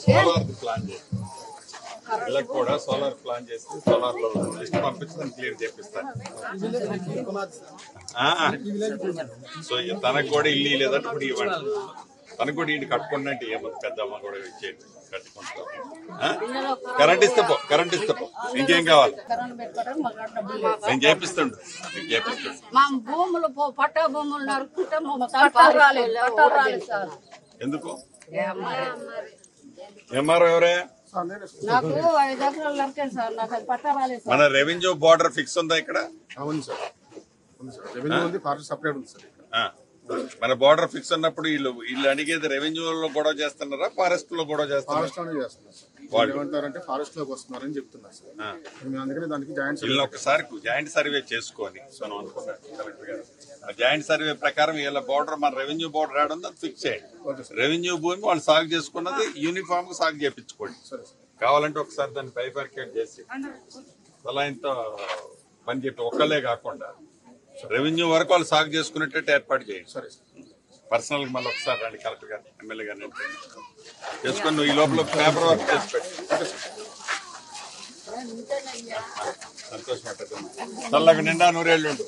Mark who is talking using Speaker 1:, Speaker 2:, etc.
Speaker 1: Solar plan చేసి వీళ్ళకి కూడా సోలార్ ప్లాన్ చేసి సోలార్ లో లిస్ట్ పంపించి దాన్ని క్లియర్ చేపిస్తాను. సో తనకు కూడా ఇల్లు లేదంటే ఇప్పుడు ఇవ్వండి, తనకు కూడా ఇంటి కట్టుకుంటే ఏమవుతుంది, పెద్దమ్మ కూడా ఇచ్చేయండి కట్టుకుంటాం. కరెంట్ ఇస్తే పో, కరెంట్ ఇస్తే పో, ఇంకేం కావాలి నేను చేపిస్తుండు, నీకు చేపిస్తుండు.
Speaker 2: పట్టా భూములు నరుకుంటే
Speaker 1: ఎందుకు ఎంఆర్ఓ ఎవరే?
Speaker 2: నాకు 5 ఎకరాలు నరికాను సార్, నాకు అది పట్టా రాలేదు సార్.
Speaker 1: మన రెవెన్యూ బోర్డర్ ఫిక్స్ ఉందా ఇక్కడ?
Speaker 3: అవును సార్, రెవెన్యూ ఉంది, ఫారెస్ట్ సపరేట్ ఉంది సార్.
Speaker 1: మన బోర్డర్ ఫిక్స్ ఉన్నప్పుడు వీళ్ళు అడిగేది రెవెన్యూ లో గొడవ చేస్తున్నారా, ఫారెస్ట్ లో గొడవ చేస్తున్నారా?
Speaker 3: ఫారెస్ట్ లోనే చేస్తున్నారు సార్. వాళ్ళు ఏమంటారంటే ఫారెస్ట్ లోకి వస్తున్నారని చెప్తున్నారు సార్. మేము అందుకని దానికి
Speaker 1: వీళ్ళని ఒకసారి జాయింట్ సర్వే చేసుకొని మనం అనుకున్నాం కలెక్టర్ గారు, ఆ జాయింట్ సర్వే ప్రకారం వీళ్ళ బోర్డర్ మన రెవెన్యూ బోర్డర్ రావడం దాన్ని ఫిక్స్ చేయండి. రెవెన్యూ భూమి వాళ్ళు సాగు చేసుకున్నది యూనిఫామ్ గా సాగు చేయించుకోండి. కావాలంటే ఒకసారి దాన్ని బైఫర్కేట్ చేసి సలాయంతో పని చెప్పి ఒక్కలే కాకుండా రెవెన్యూ వరకు వాళ్ళు సాగు చేసుకునేటట్టు ఏర్పాటు చేయండి. సరే పర్సనల్ గా మళ్ళీ ఒకసారి రండి కలెక్టర్ గారు, ఎమ్మెల్యే గారిని చేసుకొని నువ్వు ఈ లోపల పేపర్ వర్క్ చేసి పెట్టు. సంతోషం చల్లగా నిండా 100 ఏళ్ళు ఉండు.